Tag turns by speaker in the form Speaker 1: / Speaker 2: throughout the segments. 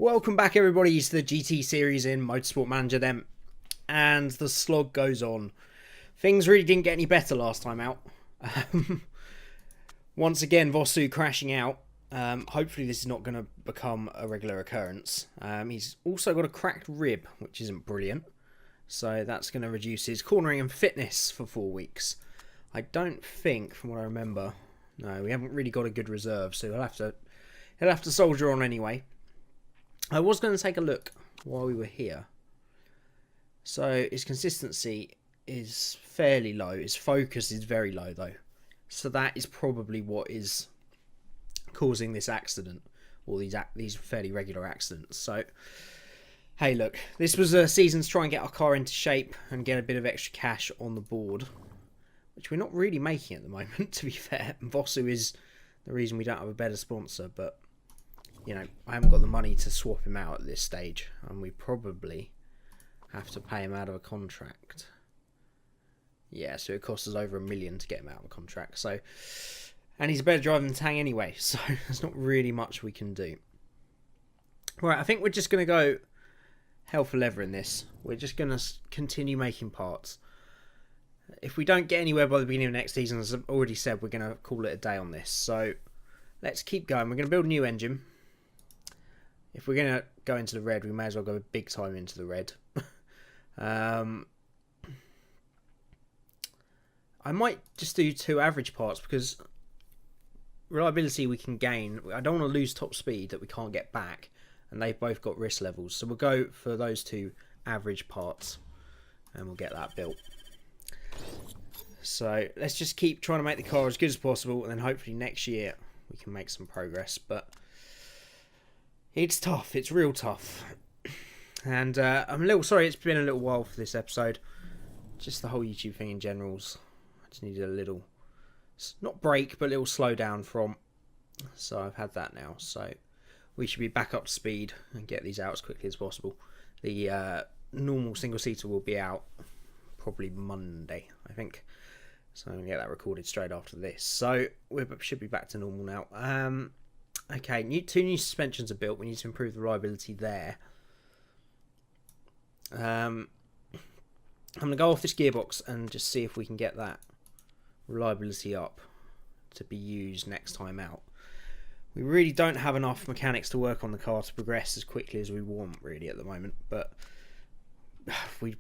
Speaker 1: Welcome back everybody to the GT series in Motorsport Manager then, and the slog goes on. Things really didn't get any better last time out. Once again, Vosu crashing out. Hopefully this is not going to become a regular occurrence. He's also got a cracked rib, which isn't brilliant. So that's going to reduce his cornering and fitness for 4 weeks. I don't think, from what I remember, no, we haven't really got a good reserve, so he'll have to soldier on anyway. I was going to take a look while we were here. So his consistency is fairly low. His focus is very low though. So that is probably what is causing this accident, or these fairly regular accidents. So hey, look, this was a season to try and get our car into shape and get a bit of extra cash on the board, which we're not really making at the moment, to be fair. And Vosu is the reason we don't have a better sponsor, but you know, I haven't got the money to swap him out at this stage, and we probably have to pay him out of a contract. Yeah, so it costs us over $1 million to get him out of a contract. So, and he's a better driver than Tang anyway, so there's not really much we can do. Right, I think we're just going to go hell for leather in this. We're just going to continue making parts. If we don't get anywhere by the beginning of next season, as I've already said, we're going to call it a day on this. So let's keep going. We're going to build a new engine. If we're going to go into the red, we may as well go big time into the red. I might just do 2 average parts, because reliability we can gain. I don't want to lose top speed that we can't get back, and they've both got risk levels. So we'll go for those 2 average parts, and we'll get that built. So let's just keep trying to make the car as good as possible, and then hopefully next year we can make some progress. But it's tough. It's real tough. And I'm a little sorry it's been a little while for this episode. Just the whole YouTube thing in generals. I just needed a little, not break, but a little slow down from. So I've had that now. So we should be back up to speed and get these out as quickly as possible. The normal single-seater will be out probably Monday, I think. So I'm going to get that recorded straight after this. So we should be back to normal now. Okay, 2 new suspensions are built. We need to improve the reliability there. I'm going to go off this gearbox and just see if we can get that reliability up to be used next time out. We really don't have enough mechanics to work on the car to progress as quickly as we want, really, at the moment. But we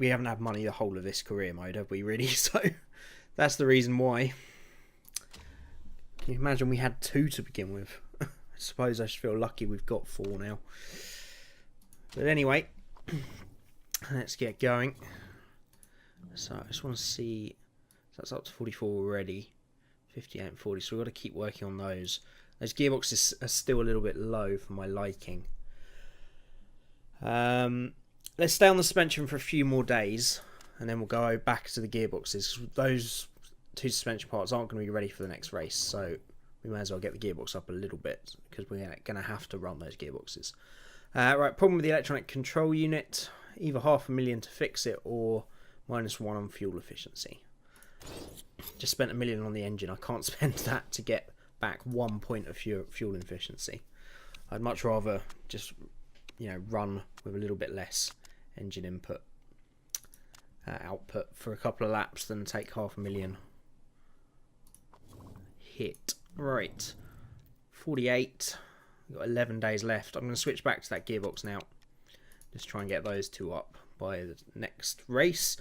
Speaker 1: haven't had money the whole of this career mode, have we, really? So that's the reason why. Can you imagine we had 2 to begin with? I suppose I should feel lucky we've got 4 now. But anyway, let's get going. So I just want to see, that's up to 44 already, 58 and 40, so we've got to keep working on those. Those gearboxes are still a little bit low for my liking. Let's stay on the suspension for a few more days, and then we'll go back to the gearboxes. Those 2 suspension parts aren't going to be ready for the next race, so we may as well get the gearbox up a little bit, because we're going to have to run those gearboxes. Right, problem with the electronic control unit. Either $500,000 to fix it, or -1 on fuel efficiency. Just spent $1 million on the engine. I can't spend that to get back 1 point of fuel efficiency. I'd much rather just, you know, run with a little bit less engine input output for a couple of laps than take $500,000 hit. Right, 48. We've got 11 days left. I'm going to switch back to that gearbox now. Just try and get those 2 up by the next race.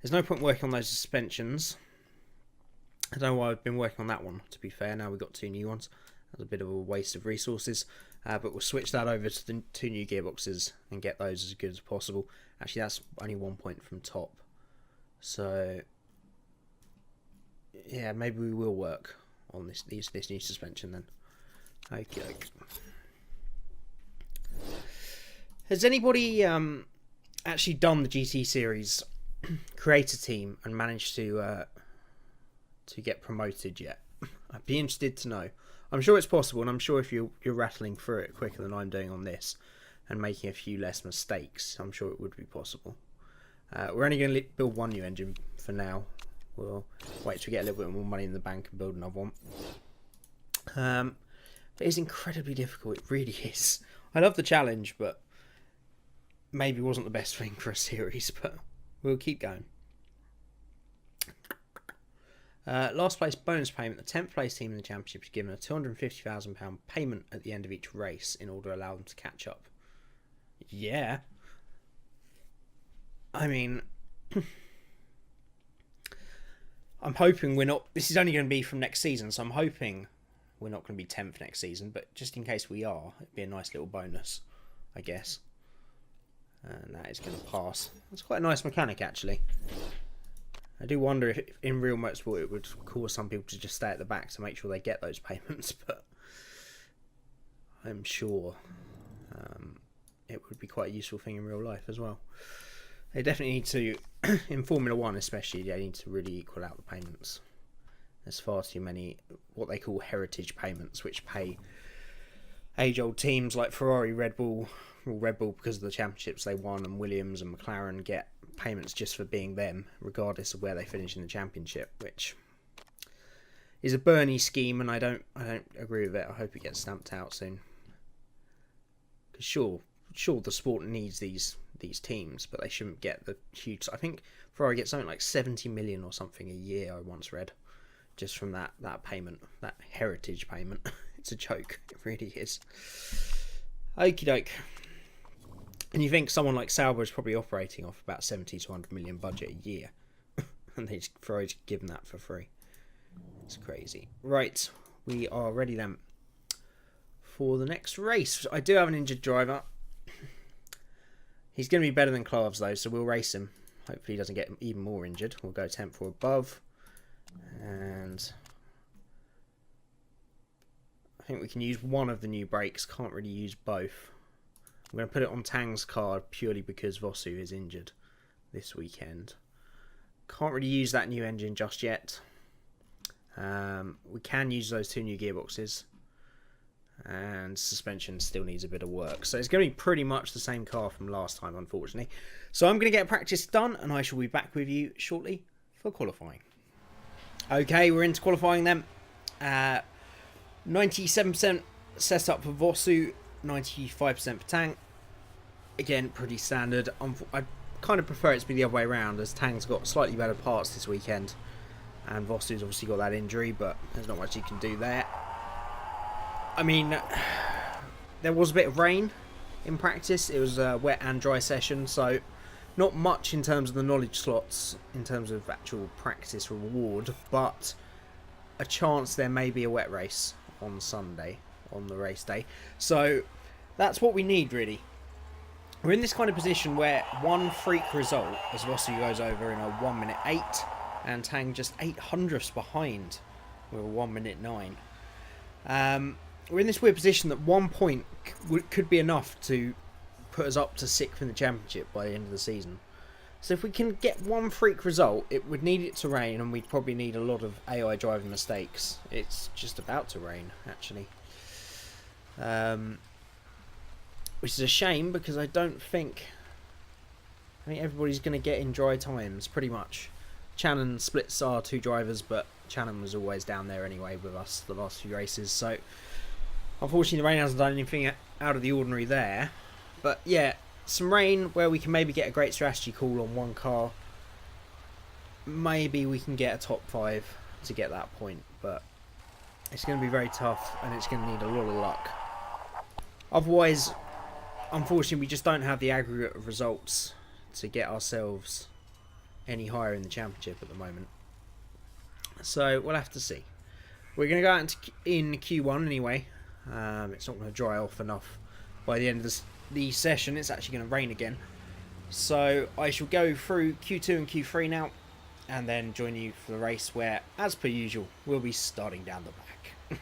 Speaker 1: There's no point working on those suspensions. I don't know why I've been working on that one, to be fair. Now we've got 2 new ones. That's a bit of a waste of resources. But we'll switch that over to the 2 new gearboxes and get those as good as possible. Actually, that's only 1 point from top. So, yeah, maybe we will work on this new suspension then. Okay. Has anybody actually done the GT series, create a team, and managed to get promoted yet? I'd be interested to know. I'm sure it's possible, and I'm sure if you're rattling through it quicker than I'm doing on this, and making a few less mistakes, I'm sure it would be possible. We're only going to build 1 new engine for now. We'll wait till we get a little bit more money in the bank and build another one. But it's incredibly difficult. It really is. I love the challenge, but maybe wasn't the best thing for a series, but we'll keep going. Last place bonus payment. The 10th place team in the championship is given a £250,000 payment at the end of each race in order to allow them to catch up. Yeah. I mean, I'm hoping we're not... This is only going to be from next season, so I'm hoping we're not going to be 10th next season, but just in case we are, it'd be a nice little bonus, I guess. And that is going to pass. It's quite a nice mechanic, actually. I do wonder if in real motorsport it would cause some people to just stay at the back to make sure they get those payments, but I'm sure it would be quite a useful thing in real life as well. They definitely need to, in Formula 1 especially, they need to really equal out the payments. There's far too many what they call heritage payments, which pay age-old teams like Ferrari, Red Bull because of the championships they won, and Williams and McLaren get payments just for being them, regardless of where they finish in the championship, which is a Bernie scheme, and I don't agree with it. I hope it gets stamped out soon. Because sure, the sport needs these teams, but they shouldn't get the huge... I think Ferrari gets something like 70 million or something a year, I once read, just from that payment, that heritage payment. It's a joke, it really is. Okie doke. And you think someone like Sauber is probably operating off about 70 to 100 million budget a year, and they just Ferrari's give them that for free. It's crazy. Right, we are ready then for the next race. I do have an injured driver. He's going to be better than Claves though, so we'll race him. Hopefully he doesn't get even more injured. We'll go 10th or above. And I think we can use one of the new brakes. Can't really use both. I'm going to put it on Tang's card purely because Vosu is injured this weekend. Can't really use that new engine just yet. We can use those two new gearboxes. And suspension still needs a bit of work. So it's going to be pretty much the same car from last time, unfortunately. So I'm going to get practice done, and I shall be back with you shortly for qualifying. Okay, we're into qualifying then. 97% set up for Vosu, 95% for Tang. Again, pretty standard. I kind of prefer it to be the other way around, as Tang's got slightly better parts this weekend. And Vosu's obviously got that injury, but there's not much you can do there. I mean, there was a bit of rain in practice. It was a wet and dry session, so not much in terms of the knowledge slots, in terms of actual practice reward, but a chance there may be a wet race on Sunday, on the race day. So that's what we need, really. We're in this kind of position where one freak result, as Vosu goes over in a 1 minute 8, and Tang just 800ths behind with a 1 minute 9. We're in this weird position that 1 point could be enough to put us up to 6th in the championship by the end of the season. So if we can get one freak result, it would need it to rain, and we'd probably need a lot of AI driving mistakes. It's just about to rain, actually. Which is a shame, because I think everybody's going to get in dry times, pretty much. Channon splits our two drivers, but Channon was always down there anyway with us the last few races, so unfortunately the rain hasn't done anything out of the ordinary there. But yeah, some rain where we can maybe get a great strategy call on one car. Maybe we can get a top 5 to get that point, but it's going to be very tough, and it's going to need a lot of luck. Otherwise, unfortunately, we just don't have the aggregate of results to get ourselves any higher in the championship at the moment. So we'll have to see. We're going to go out in Q1 anyway. It's not going to dry off enough by the end of the session. It's actually going to rain again. So I shall go through Q2 and Q3 now, and then join you for the race where, as per usual, we'll be starting down the back.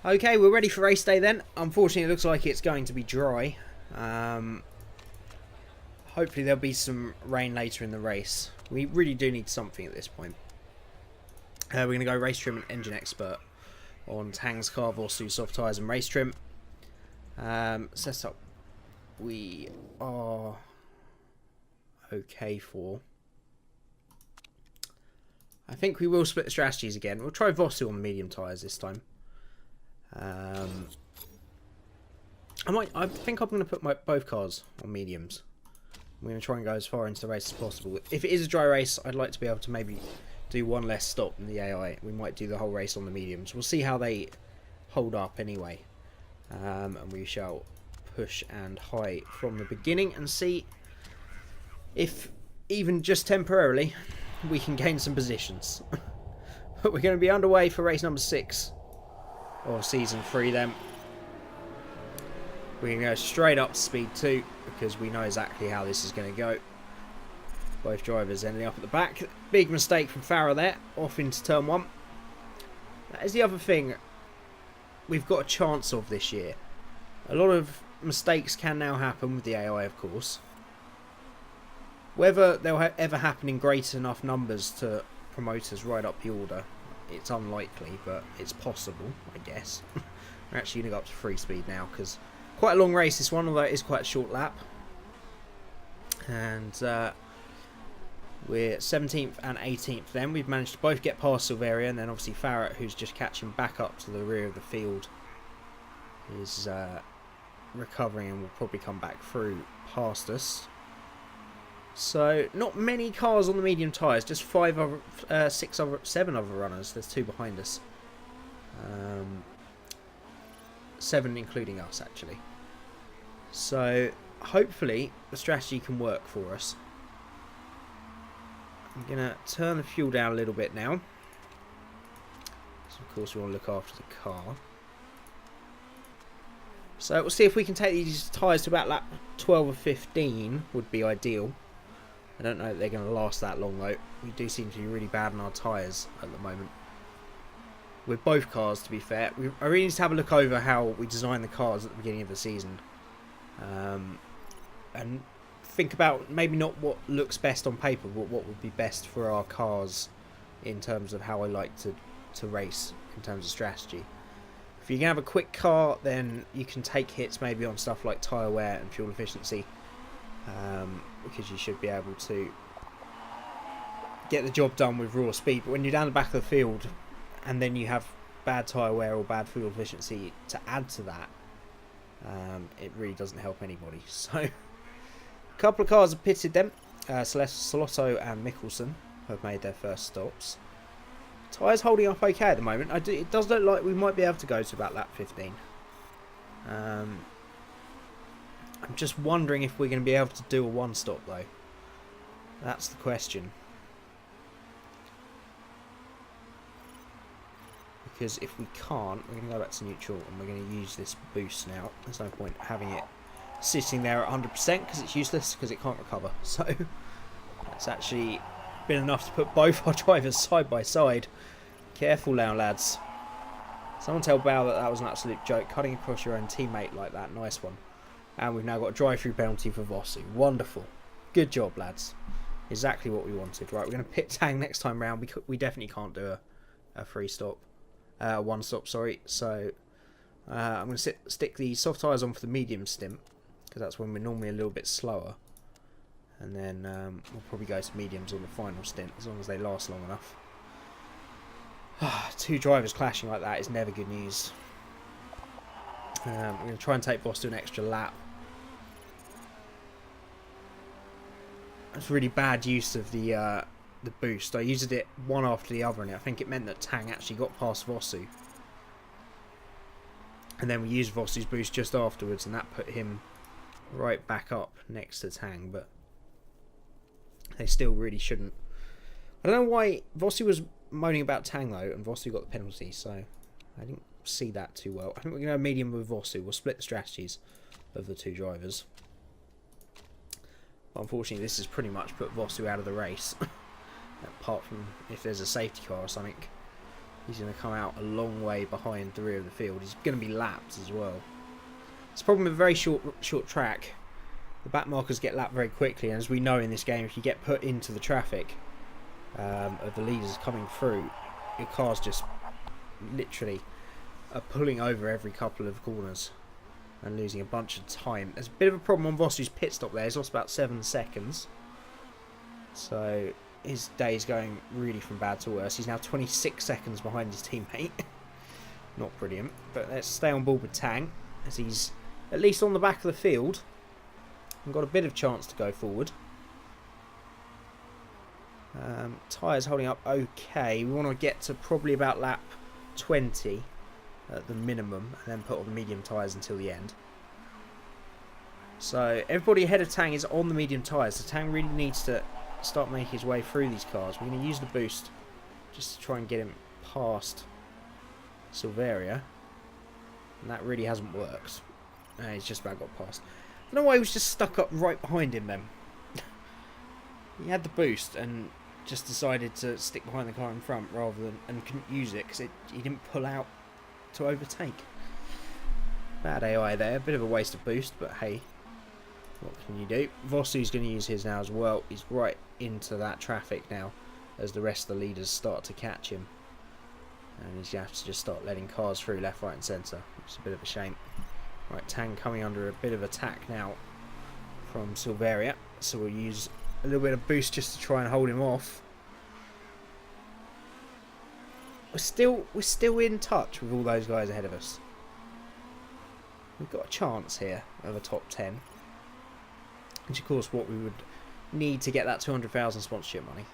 Speaker 1: Okay, we're ready for race day then. Unfortunately, it looks like it's going to be dry. Hopefully there'll be some rain later in the race. We really do need something at this point. We're going to go race trim and engine expert on Tang's car, Vosu soft tyres and race trim. Setup we are okay for. I think we will split the strategies again. We'll try Vosu on medium tyres this time. I think I'm going to put both cars on mediums. I'm going to try and go as far into the race as possible. If it is a dry race, I'd like to be able to maybe do one less stop than the AI. We might do the whole race on the mediums. We'll see how they hold up anyway. And we shall push and high from the beginning and see if, even just temporarily, we can gain some positions. But we're going to be underway for race number 6 of season 3 then. We're going to go straight up to speed 2 because we know exactly how this is going to go. Both drivers ending up at the back. Big mistake from Farah there, off into turn 1. That is the other thing we've got a chance of this year. A lot of mistakes can now happen with the AI, of course. Whether they'll ever happen in great enough numbers to promote us right up the order, it's unlikely, but it's possible, I guess. We're actually going to go up to 3 speed now because quite a long race this one, although it is quite a short lap. And we're 17th and 18th then. We've managed to both get past Silveria, and then obviously Farah, who's just catching back up to the rear of the field, is recovering and will probably come back through past us. So not many cars on the medium tyres, just 7 other runners. There's 2 behind us. 7 including us actually. So hopefully the strategy can work for us. I'm going to turn the fuel down a little bit now. So of course we want to look after the car. So we'll see if we can take these tyres to about lap 12 or 15 would be ideal. I don't know if they're going to last that long though. We do seem to be really bad on our tyres at the moment. With both cars, to be fair. I really need to have a look over how we design the cars at the beginning of the season. And think about maybe not what looks best on paper, but what would be best for our cars in terms of how I like to race in terms of strategy. If you can have a quick car, then you can take hits maybe on stuff like tyre wear and fuel efficiency. Because you should be able to get the job done with raw speed. But when you're down the back of the field and then you have bad tyre wear or bad fuel efficiency to add to that, it really doesn't help anybody. So a couple of cars have pitted then. Salotto and Mickelson have made their first stops. Tyres holding up okay at the moment. It does look like we might be able to go to about lap 15. I'm just wondering if we're going to be able to do a 1 stop though. That's the question. Because if we can't, we're going to go back to neutral and we're going to use this boost now. There's no point having it sitting there at 100% because it's useless because it can't recover. So it's actually been enough to put both our drivers side by side. Careful now, lads. Someone tell Bao that was an absolute joke. Cutting across your own teammate like that. Nice one. And we've now got a drive-through penalty for Vossu. Wonderful. Good job, lads. Exactly what we wanted. Right, we're going to pit Tang next time round. We definitely can't do a 3 stop. 1 stop, sorry. So I'm going to stick the soft tyres on for the medium stint, because that's when we're normally a little bit slower. And then we'll probably go to mediums on the final stint, as long as they last long enough. 2 drivers clashing like that is never good news. We're going to try and take Vos to an extra lap. That's really bad use of the boost. I used it one after the other, and I think it meant that Tang actually got past Vossu. And then we used Vossu's boost just afterwards, and that put him right back up next to Tang, but they still really shouldn't. I don't know why Vossu was moaning about Tang though, and Vossu got the penalty, so I didn't see that too well. I think we're going to go medium with Vossu. We'll split the strategies of the 2 drivers. But unfortunately, this has pretty much put Vossu out of the race. Apart from if there's a safety car or something, he's going to come out a long way behind the rear of the field. He's going to be lapped as well. It's a problem with a very short track. The back markers get lapped very quickly, and as we know in this game, if you get put into the traffic of the leaders coming through, your cars just literally are pulling over every couple of corners and losing a bunch of time. There's a bit of a problem on Vossu's pit stop there. He's lost about 7 seconds. So his day's going really from bad to worse. He's now 26 seconds behind his teammate. Not brilliant. But let's stay on board with Tang, as he's at least on the back of the field and got a bit of chance to go forward. Tyres holding up okay. We want to get to probably about lap 20 at the minimum, and then put on the medium tyres until the end. So everybody ahead of Tang is on the medium tyres, so Tang really needs to start making his way through these cars. We're going to use the boost just to try and get him past Silveria, and that really hasn't worked. He's just about got past. I don't know why he was just stuck up right behind him then. He had the boost and just decided to stick behind the car in front rather than, and couldn't use it because he didn't pull out to overtake. Bad AI there, a bit of a waste of boost, but hey, what can you do? Vossu's going to use his now as well. He's right into that traffic now as the rest of the leaders start to catch him, and he's going to have to just start letting cars through left, right and centre, which is a bit of a shame. Right, Tang coming under a bit of attack now from Silveria, so we'll use a little bit of boost just to try and hold him off. We're still in touch with all those guys ahead of us. We've got a chance here of a top 10, which of course what we would need to get that 200,000 sponsorship money.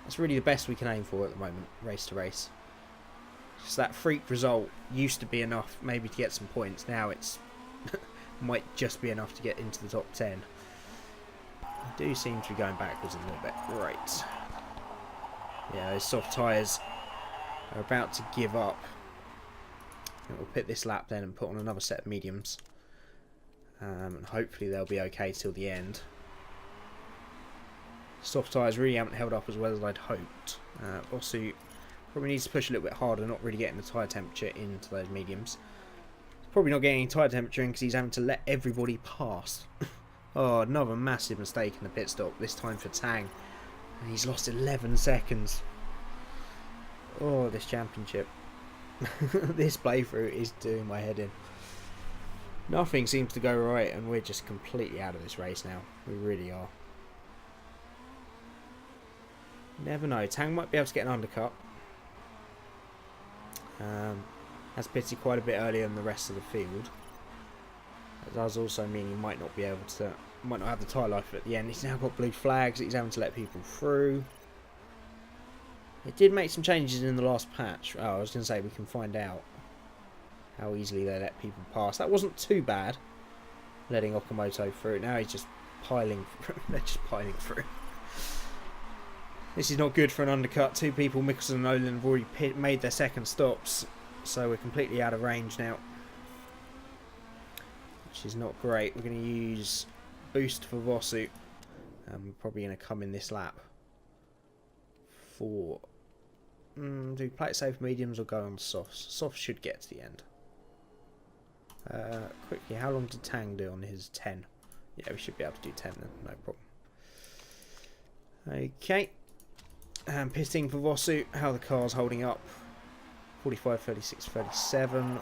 Speaker 1: That's really the best we can aim for at the moment, race to race. Just that freak result used to be enough maybe to get some points. Now it's might just be enough to get into the top 10. I do seem to be going backwards a little bit. Right. Yeah, those soft tyres are about to give up. We'll pit this lap then and put on another set of mediums. And hopefully they'll be okay till the end. Soft tyres really haven't held up as well as I'd hoped. Vossu probably needs to push a little bit harder, not really getting the tyre temperature into those mediums. Probably not getting any tyre temperature in because he's having to let everybody pass. Oh, another massive mistake in the pit stop, this time for Tang. And he's lost 11 seconds. Oh, this championship. This playthrough is doing my head in. Nothing seems to go right and we're just completely out of this race now. We really are. Never know. Tang might be able to get an undercut. Has pitted quite a bit earlier than the rest of the field. That does also mean he might not be able to, might not have the tyre life at the end. He's now got blue flags that he's having to let people through. It did make some changes in the last patch. Oh, I was going to say we can find out how easily they let people pass. That wasn't too bad, letting Okamoto through. Now he's just piling through. They're just piling through. This is not good for an undercut. Two people, Mickelson and Nolan, have already made their second stops, so we're completely out of range now, which is not great. We're going to use boost for Vossu. We're probably going to come in this lap for do play it safe mediums or go on softs. Softs should get to the end. Quickly, how long did Tang do on his 10? Yeah, we should be able to do 10 then, no problem. Okay. And pitting for Vossu, how the car's holding up. 45, 36, 37.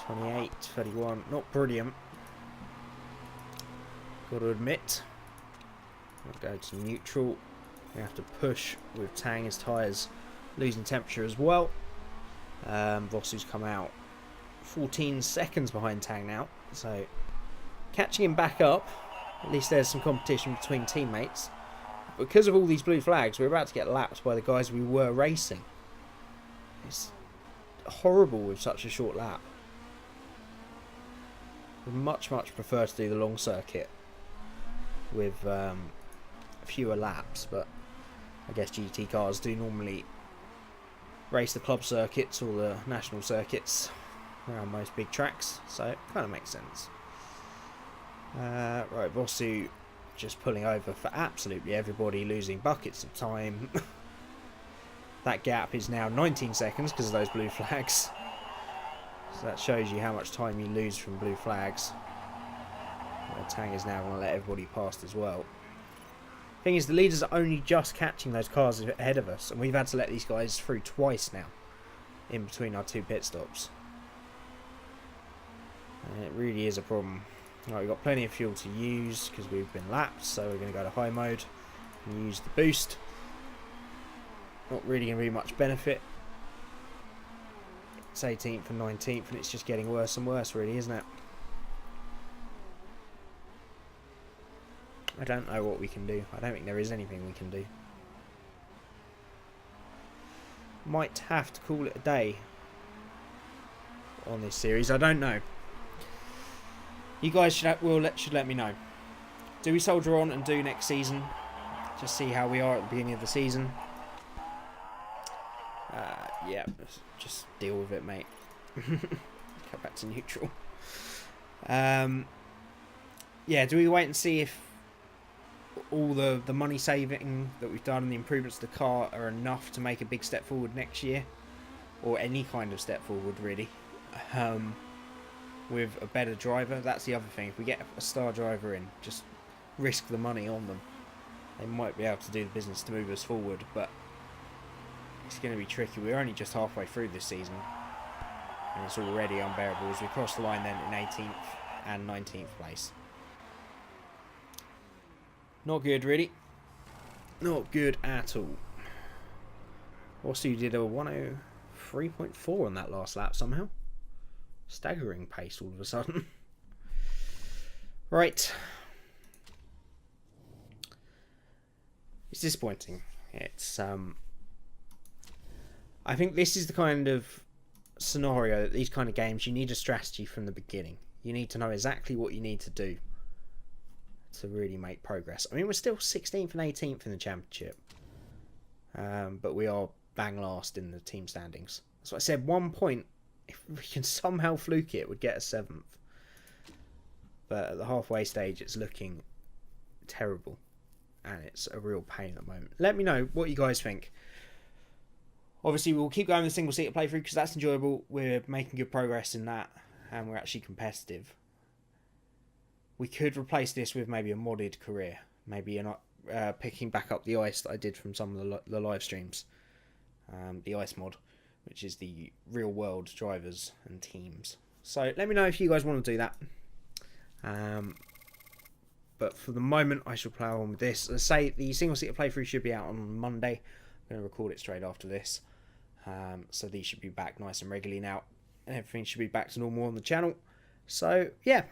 Speaker 1: 28, 31. Not brilliant. Got to admit. We'll go to neutral. We have to push with Tang. His tyres losing temperature as well. Vossu's come out 14 seconds behind Tang now. So catching him back up. At least there's some competition between teammates. Because of all these blue flags, we're about to get lapped by the guys we were racing. It's horrible with such a short lap. Would much prefer to do the long circuit with fewer laps, but I guess GT cars do normally race the club circuits or the national circuits around most big tracks, so it kind of makes sense. Right, Vossu just pulling over for absolutely everybody, losing buckets of time. That gap is now 19 seconds because of those blue flags. So that shows you how much time you lose from blue flags. Tang is now going to let everybody past as well. Thing is, the leaders are only just catching those cars ahead of us, and we've had to let these guys through twice now in between our two pit stops. And it really is a problem. Right, we've got plenty of fuel to use because we've been lapped, so we're going to go to high mode and use the boost. Not really going to be much benefit It's 18th and 19th, and it's just getting worse and worse, really, isn't it? I don't know what we can do. I don't think there is anything we can do. Might have to call it a day on this series. I don't know. You guys should let me know. Do we soldier on and do next season? Just see how we are at the beginning of the season. Yeah, just deal with it, mate. Go back to neutral. Yeah, do we wait and see if all the money saving that we've done and the improvements to the car are enough to make a big step forward next year? Or any kind of step forward, really. With a better driver. That's the other thing. If we get a star driver in, just risk the money on them. They might be able to do the business to move us forward, but it's going to be tricky. We're only just halfway through this season, and it's already unbearable as we cross the line then in 18th and 19th place. Not good, really. Not good at all. Also, you did a 103.4 on that last lap somehow. Staggering pace all of a sudden. Right. It's disappointing. It's I think this is the kind of scenario that these kind of games, you need a strategy from the beginning. You need to know exactly what you need to do to really make progress. I mean, we're still 16th and 18th in the championship, but we are bang last in the team standings. So I said 1 point, if we can somehow fluke it, would get us 7th. But at the halfway stage, it's looking terrible, and it's a real pain at the moment. Let me know what you guys think. Obviously, we'll keep going with the single-seater playthrough because that's enjoyable. We're making good progress in that, and we're actually competitive. We could replace this with maybe a modded career. Maybe you're not picking back up the ice that I did from some of the live streams. The ice mod, which is the real-world drivers and teams. So let me know if you guys want to do that. But for the moment, I shall plough on with this. As I say, the single-seater playthrough should be out on Monday. I'm going to record it straight after this. So these should be back nice and regularly now. And everything should be back to normal on the channel. So, yeah.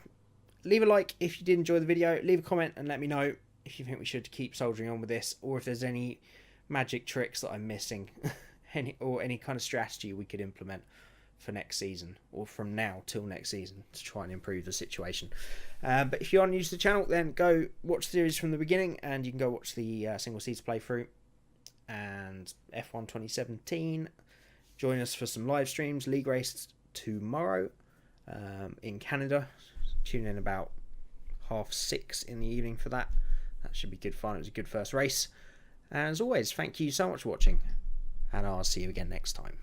Speaker 1: Leave a like if you did enjoy the video. Leave a comment and let me know if you think we should keep soldiering on with this. Or if there's any magic tricks that I'm missing. or any kind of strategy we could implement for next season. Or from now till next season to try and improve the situation. But if you are new to the channel, then go watch the series from the beginning. And you can go watch the single-seater playthrough. And F1 2017. Join us for some live streams. League race tomorrow in Canada. Tune in about 6:30 in the evening for that. That should be good fun. It was a good first race. As always, thank you so much for watching. And I'll see you again next time.